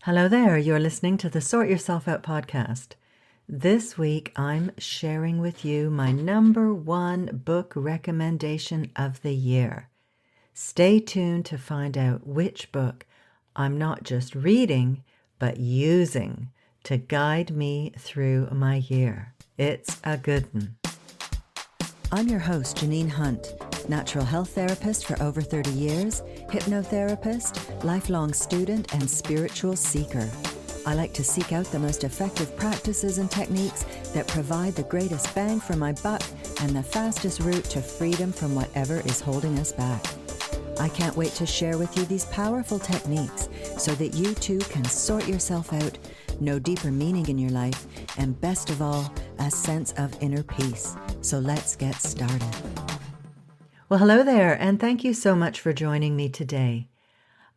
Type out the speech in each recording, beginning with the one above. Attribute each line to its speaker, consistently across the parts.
Speaker 1: Hello there, you're listening to the Sort Yourself Out podcast. This week I'm sharing with you my number one book recommendation of the year. Stay tuned to find out which book I'm not just reading, but using to guide me through my year. It's a good one. I'm your host, Janine Hunt, natural health therapist for over 30 years, hypnotherapist, lifelong student, and spiritual seeker. I like to seek out the most effective practices and techniques that provide the greatest bang for my buck and the fastest route to freedom from whatever is holding us back. I can't wait to share with you these powerful techniques so that you too can sort yourself out, know deeper meaning in your life, and best of all, a sense of inner peace. So let's get started. Well, hello there, and thank you so much for joining me today.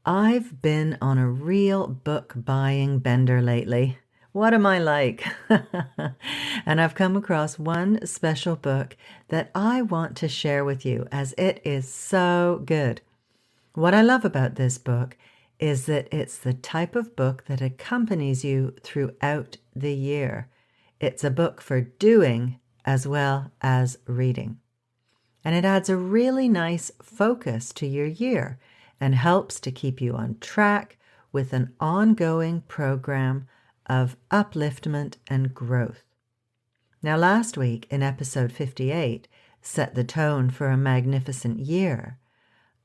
Speaker 1: I've been on a real book buying bender lately. What am I like? And I've come across one special book that I want to share with you as it is so good. What I love about this book is that it's the type of book that accompanies you throughout the year. It's a book for doing as well as reading. And it adds a really nice focus to your year and helps to keep you on track with an ongoing program of upliftment and growth. Now, last week in episode 58, Set the Tone for a Magnificent Year,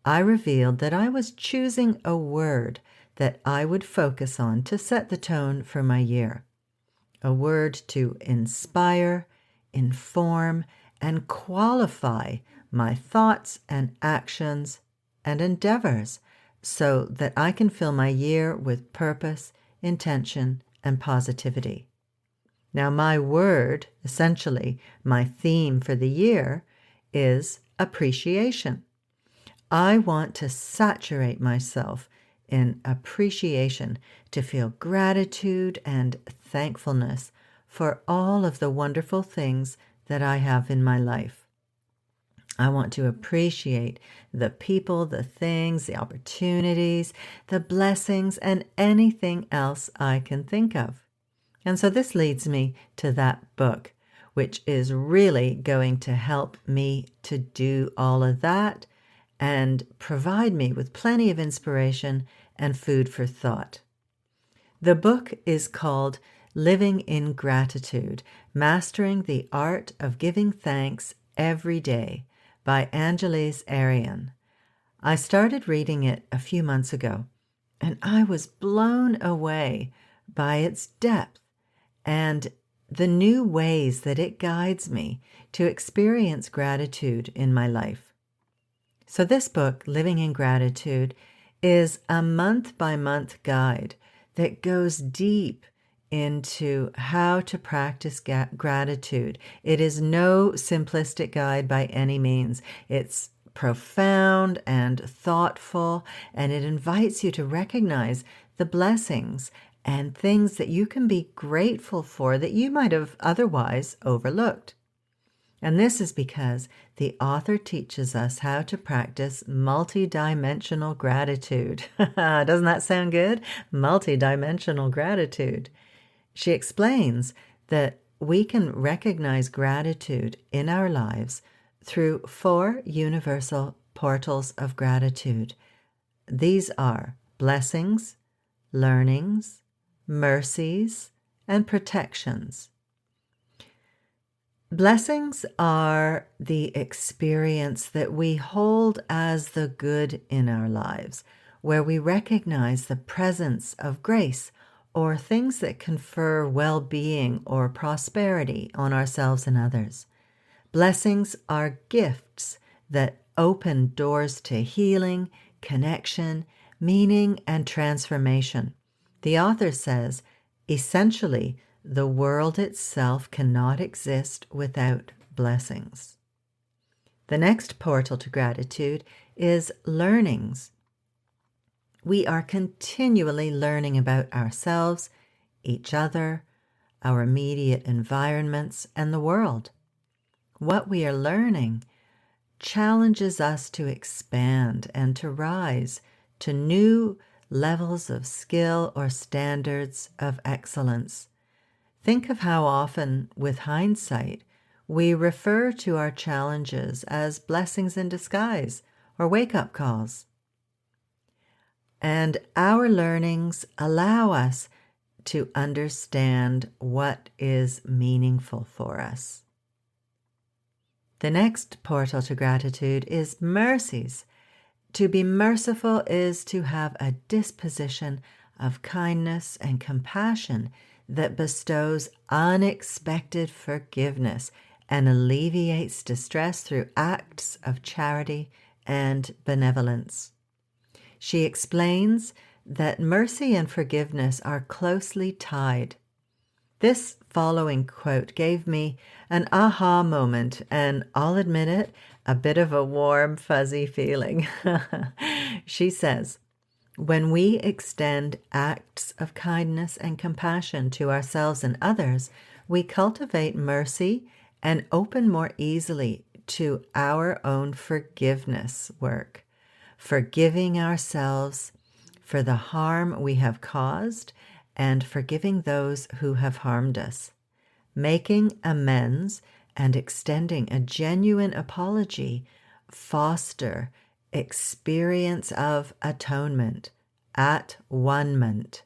Speaker 1: I revealed that I was choosing a word that I would focus on to set the tone for my year. A word to inspire, inform, and qualify my thoughts and actions and endeavors so that I can fill my year with purpose, intention, and positivity. Now, my word, essentially my theme for the year, is appreciation. I want to saturate myself in appreciation, to feel gratitude and thankfulness for all of the wonderful things that I have in my life. I want to appreciate the people, the things, the opportunities, the blessings, and anything else I can think of. And so this leads me to that book, which is really going to help me to do all of that and provide me with plenty of inspiration and food for thought. The book is called Living in Gratitude, Mastering the Art of Giving Thanks Every Day by Angelis, Aryan. I started reading it a few months ago, and I was blown away by its depth and the new ways that it guides me to experience gratitude in my life. So this book, Living in Gratitude, is a month-by-month guide that goes deep into how to practice gratitude. It is no simplistic guide by any means. It's profound and thoughtful, and it invites you to recognize the blessings and things that you can be grateful for that you might have otherwise overlooked. And this is because the author teaches us how to practice multidimensional gratitude. Doesn't that sound good? Multidimensional gratitude. She explains that we can recognize gratitude in our lives through 4 universal portals of gratitude. These are blessings, learnings, mercies, and protections. Blessings are the experience that we hold as the good in our lives, where we recognize the presence of grace or things that confer well-being or prosperity on ourselves and others. Blessings are gifts that open doors to healing, connection, meaning, and transformation. The author says, essentially, the world itself cannot exist without blessings. The next portal to gratitude is learnings. We are continually learning about ourselves, each other, our immediate environments, and the world. What we are learning challenges us to expand and to rise to new levels of skill or standards of excellence. Think of how often, with hindsight, we refer to our challenges as blessings in disguise or wake-up calls. And our learnings allow us to understand what is meaningful for us. The next portal to gratitude is mercies. To be merciful is to have a disposition of kindness and compassion that bestows unexpected forgiveness and alleviates distress through acts of charity and benevolence. She explains that mercy and forgiveness are closely tied. This following quote gave me an aha moment, and I'll admit it, a bit of a warm, fuzzy feeling. She says, "When we extend acts of kindness and compassion to ourselves and others, we cultivate mercy and open more easily to our own forgiveness work, forgiving ourselves for the harm we have caused and forgiving those who have harmed us. Making amends and extending a genuine apology foster experience of atonement, at one-ment.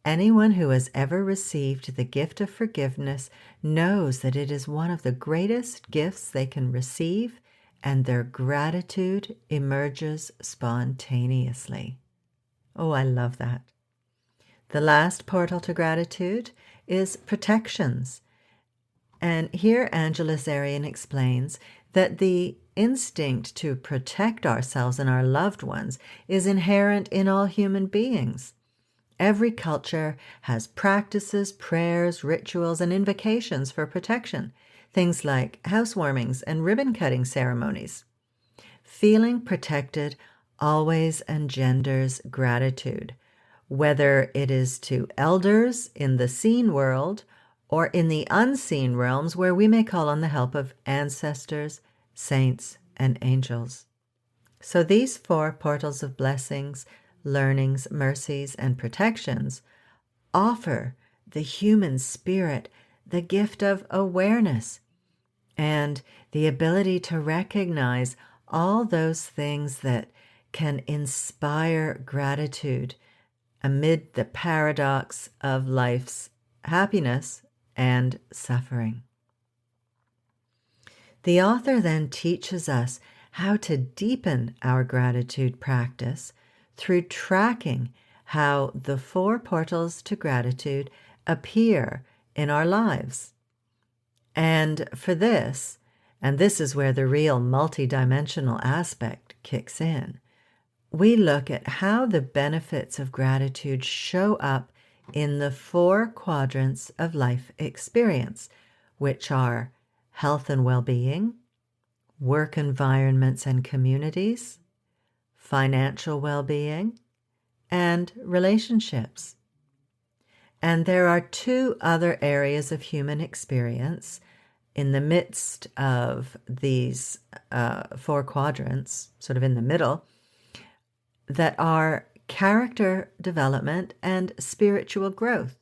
Speaker 1: Anyone who has ever received the gift of forgiveness knows that it is one of the greatest gifts they can receive, and their gratitude emerges spontaneously." Oh, I love that. The last portal to gratitude is protections. And here Angelis Aryan explains that the instinct to protect ourselves and our loved ones is inherent in all human beings. Every culture has practices, prayers, rituals, and invocations for protection, things like housewarmings and ribbon-cutting ceremonies. Feeling protected always engenders gratitude, whether it is to elders in the seen world or in the unseen realms where we may call on the help of ancestors, saints, and angels. So these 4 portals of blessings, learnings, mercies, and protections offer the human spirit the gift of awareness and the ability to recognize all those things that can inspire gratitude amid the paradox of life's happiness and suffering. The author then teaches us how to deepen our gratitude practice through tracking how the 4 portals to gratitude appear in our lives. And for this, and this is where the real multidimensional aspect kicks in, we look at how the benefits of gratitude show up in the 4 quadrants of life experience, which are health and well-being, work environments and communities, financial well-being, and relationships. And there are 2 other areas of human experience in the midst of these 4 quadrants, sort of in the middle, that are character development and spiritual growth.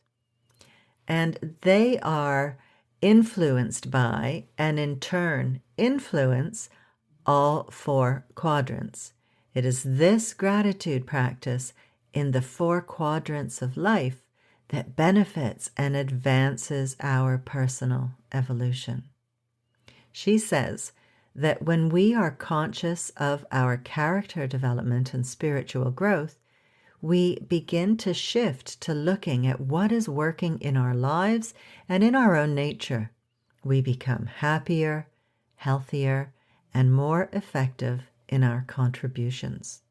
Speaker 1: And they are influenced by, and in turn influence, all 4 quadrants. It is this gratitude practice in the 4 quadrants of life that benefits and advances our personal evolution. She says that when we are conscious of our character development and spiritual growth, we begin to shift to looking at what is working in our lives and in our own nature. We become happier, healthier, and more effective in our contributions.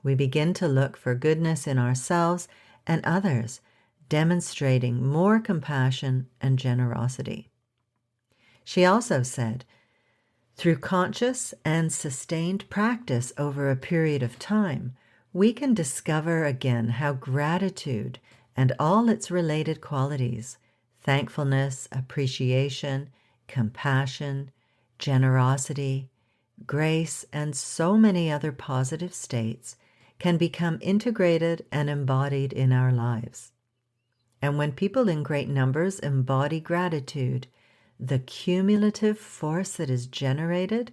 Speaker 1: We begin to look for goodness in ourselves and others, demonstrating more compassion and generosity. She also said, through conscious and sustained practice over a period of time, we can discover again how gratitude and all its related qualities, thankfulness, appreciation, compassion, generosity, grace, and so many other positive states can become integrated and embodied in our lives. And when people in great numbers embody gratitude, the cumulative force that is generated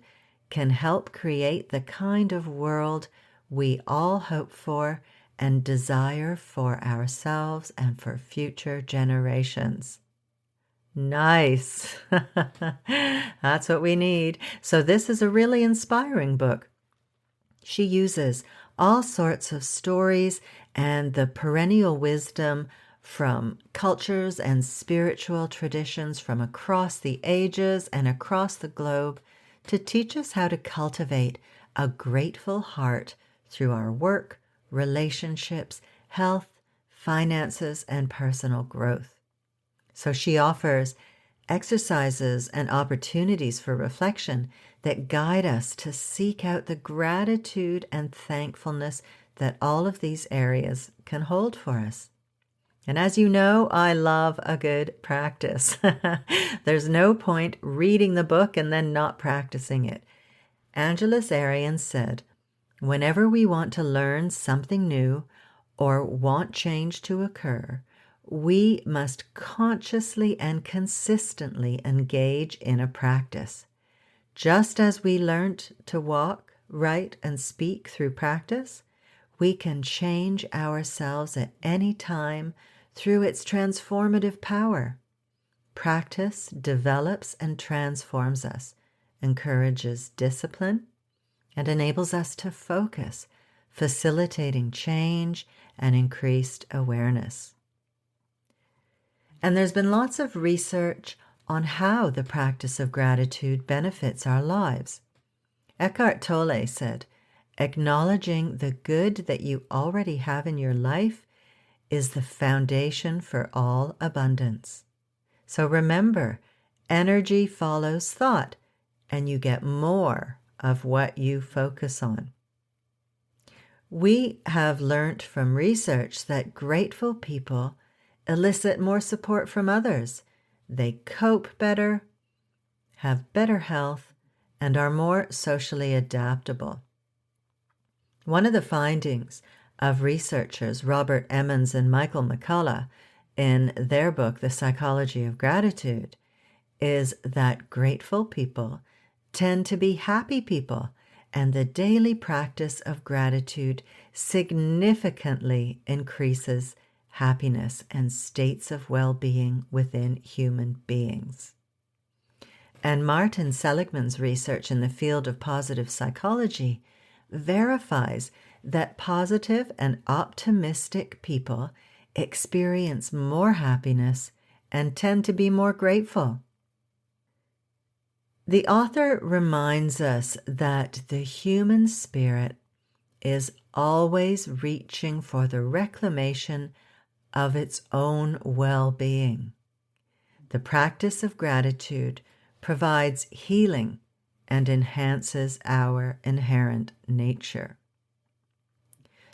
Speaker 1: can help create the kind of world we all hope for and desire for ourselves and for future generations. Nice. That's what we need. So this is a really inspiring book. She uses all sorts of stories and the perennial wisdom from cultures and spiritual traditions from across the ages and across the globe to teach us how to cultivate a grateful heart through our work, relationships, health, finances, and personal growth. So she offers exercises and opportunities for reflection that guide us to seek out the gratitude and thankfulness that all of these areas can hold for us. And as you know, I love a good practice. There's no point reading the book and then not practicing it. Angelis Aryan said, "Whenever we want to learn something new or want change to occur, we must consciously and consistently engage in a practice. Just as we learnt to walk, write, and speak through practice, we can change ourselves at any time through its transformative power. Practice develops and transforms us, encourages discipline, and enables us to focus, facilitating change and increased awareness." And there's been lots of research on how the practice of gratitude benefits our lives. Eckhart Tolle said, "Acknowledging the good that you already have in your life is the foundation for all abundance." So remember, energy follows thought, and you get more of what you focus on. We have learnt from research that grateful people elicit more support from others. They cope better, have better health, and are more socially adaptable. One of the findings of researchers Robert Emmons and Michael McCullough in their book, The Psychology of Gratitude, is that grateful people tend to be happy people, and the daily practice of gratitude significantly increases happiness and states of well-being within human beings. And Martin Seligman's research in the field of positive psychology verifies that positive and optimistic people experience more happiness and tend to be more grateful. The author reminds us that the human spirit is always reaching for the reclamation of its own well-being. The practice of gratitude provides healing and enhances our inherent nature.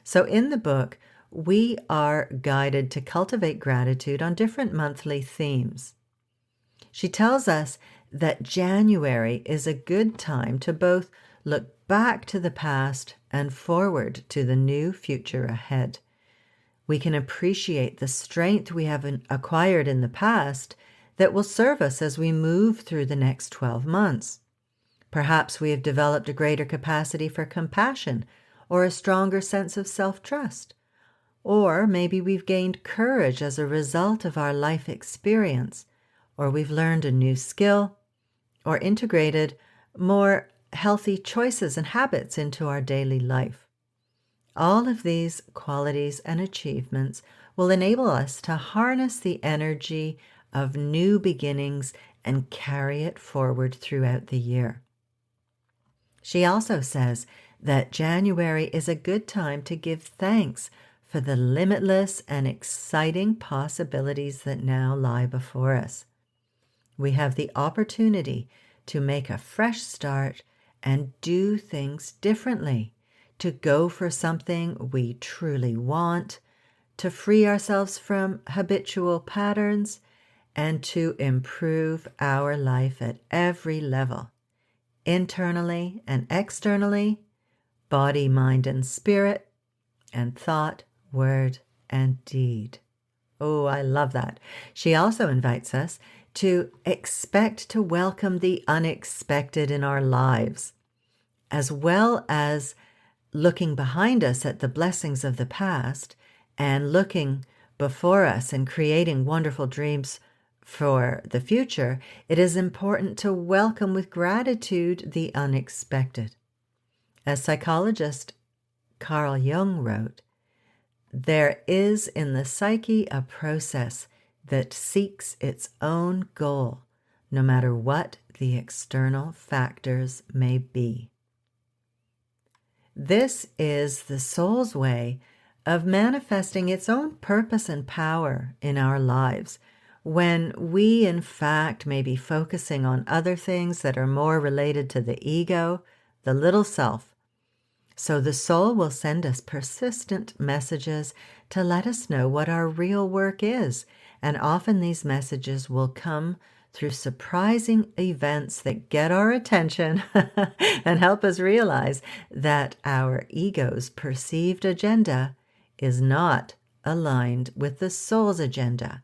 Speaker 1: So in the book, we are guided to cultivate gratitude on different monthly themes. She tells us that January is a good time to both look back to the past and forward to the new future ahead. We can appreciate the strength we have acquired in the past that will serve us as we move through the next 12 months. Perhaps we have developed a greater capacity for compassion or a stronger sense of self-trust. Or maybe we've gained courage as a result of our life experience, or we've learned a new skill, or integrated more healthy choices and habits into our daily life. All of these qualities and achievements will enable us to harness the energy of new beginnings and carry it forward throughout the year. She also says that January is a good time to give thanks for the limitless and exciting possibilities that now lie before us. We have the opportunity to make a fresh start and do things differently, to go for something we truly want, to free ourselves from habitual patterns, and to improve our life at every level, internally and externally, body, mind, and spirit, and thought, word, and deed. Oh, I love that. She also invites us to expect to welcome the unexpected in our lives, as well as looking behind us at the blessings of the past and looking before us and creating wonderful dreams for the future. It is important to welcome with gratitude the unexpected. As psychologist Carl Jung wrote, there is in the psyche a process that seeks its own goal, no matter what the external factors may be. This is the soul's way of manifesting its own purpose and power in our lives, when we, in fact, may be focusing on other things that are more related to the ego, the little self. So the soul will send us persistent messages to let us know what our real work is, and often these messages will come through surprising events that get our attention and help us realize that our ego's perceived agenda is not aligned with the soul's agenda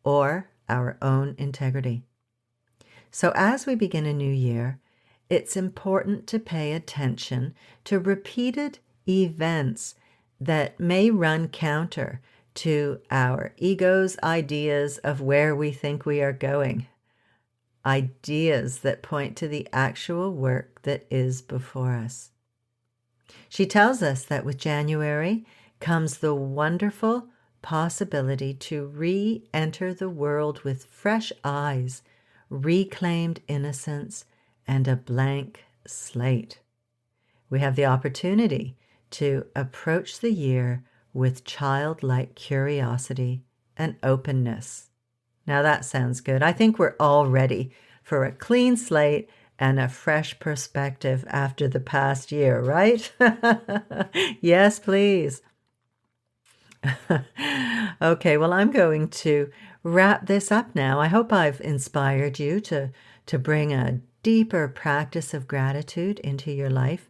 Speaker 1: or our own integrity. So as we begin a new year, it's important to pay attention to repeated events that may run counter to our ego's ideas of where we think we are going. Ideas that point to the actual work that is before us. She tells us that with January comes the wonderful possibility to re-enter the world with fresh eyes, reclaimed innocence, and a blank slate. We have the opportunity to approach the year with childlike curiosity and openness. Now that sounds good. I think we're all ready for a clean slate and a fresh perspective after the past year, right? Yes, please. Okay, well, I'm going to wrap this up now. I hope I've inspired you to bring a deeper practice of gratitude into your life,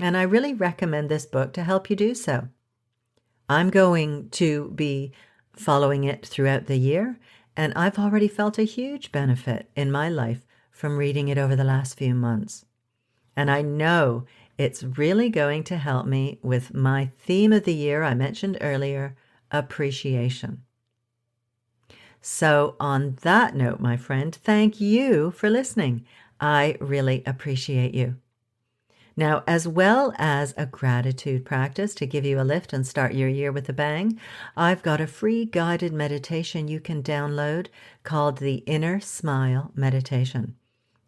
Speaker 1: and I really recommend this book to help you do so. I'm going to be following it throughout the year, and I've already felt a huge benefit in my life from reading it over the last few months. And I know it's really going to help me with my theme of the year I mentioned earlier, appreciation. So on that note, my friend, thank you for listening. I really appreciate you. Now, as well as a gratitude practice to give you a lift and start your year with a bang, I've got a free guided meditation you can download called the Inner Smile Meditation.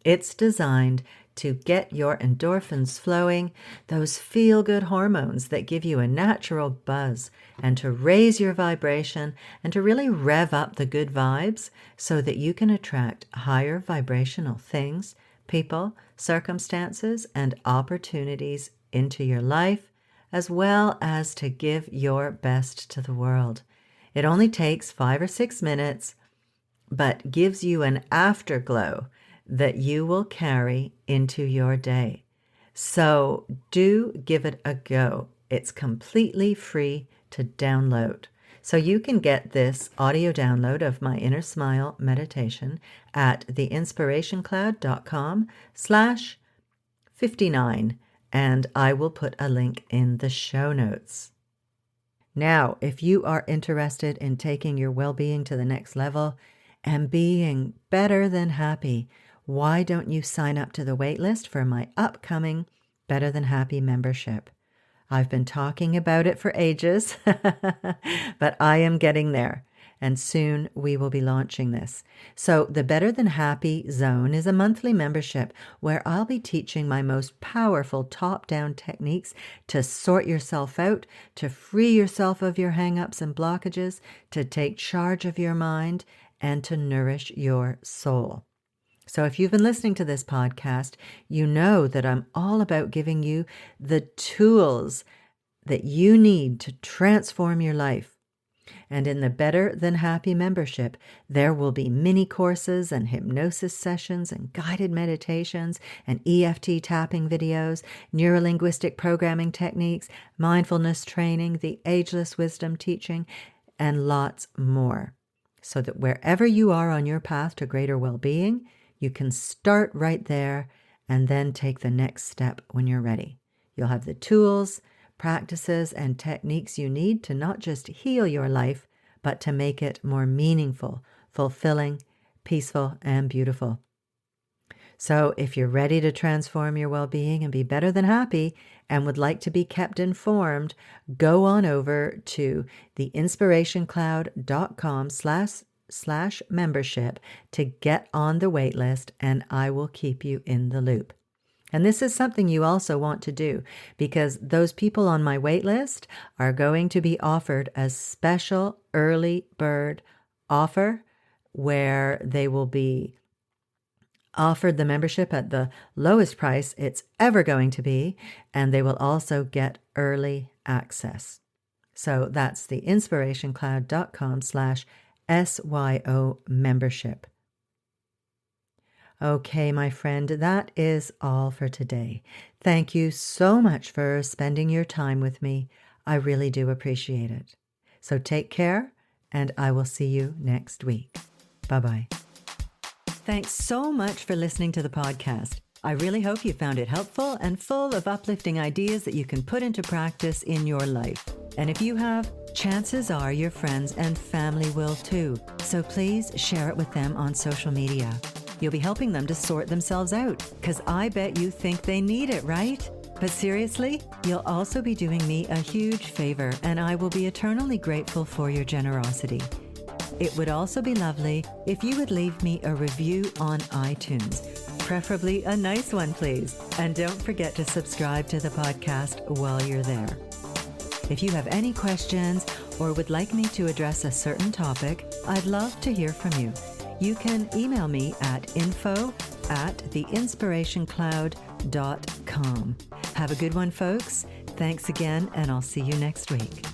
Speaker 1: It's designed to get your endorphins flowing, those feel-good hormones that give you a natural buzz, and to raise your vibration and to really rev up the good vibes so that you can attract higher vibrational things, people, circumstances, and opportunities into your life, as well as to give your best to the world. It only takes 5 or 6 minutes, but gives you an afterglow that you will carry into your day. So do give it a go. It's completely free to download. So you can get this audio download of my Inner Smile meditation at theinspirationcloud.com/59, and I will put a link in the show notes. Now, if you are interested in taking your well-being to the next level and being better than happy, why don't you sign up to the waitlist for my upcoming Better Than Happy membership? I've been talking about it for ages, but I am getting there, and soon we will be launching this. So the Better Than Happy Zone is a monthly membership where I'll be teaching my most powerful top-down techniques to sort yourself out, to free yourself of your hang-ups and blockages, to take charge of your mind, and to nourish your soul. So if you've been listening to this podcast, you know that I'm all about giving you the tools that you need to transform your life. And in the Better Than Happy membership, there will be mini courses and hypnosis sessions and guided meditations and EFT tapping videos, neurolinguistic programming techniques, mindfulness training, the ageless wisdom teaching, and lots more. So that wherever you are on your path to greater well-being, you can start right there and then take the next step when you're ready. You'll have the tools, practices, and techniques you need to not just heal your life, but to make it more meaningful, fulfilling, peaceful, and beautiful. So if you're ready to transform your well-being and be better than happy and would like to be kept informed, go on over to theinspirationcloud.com/membership to get on the wait list, and I will keep you in the loop. And this is something you also want to do, because those people on my wait list are going to be offered a special early bird offer where they will be offered the membership at the lowest price it's ever going to be, and they will also get early access. So that's the inspirationcloud.com/SYO membership. Okay, my friend, that is all for today. Thank you so much for spending your time with me. I really do appreciate it. So take care, and I will see you next week. Bye-bye. Thanks so much for listening to the podcast. I really hope you found it helpful and full of uplifting ideas that you can put into practice in your life. And if you have, chances are your friends and family will too. So please share it with them on social media. You'll be helping them to sort themselves out, because I bet you think they need it, right? But seriously, you'll also be doing me a huge favor, and I will be eternally grateful for your generosity. It would also be lovely if you would leave me a review on iTunes, preferably a nice one, please. And don't forget to subscribe to the podcast while you're there. If you have any questions or would like me to address a certain topic, I'd love to hear from you. You can email me at info@theinspirationcloud.com. Have a good one, folks. Thanks again, and I'll see you next week.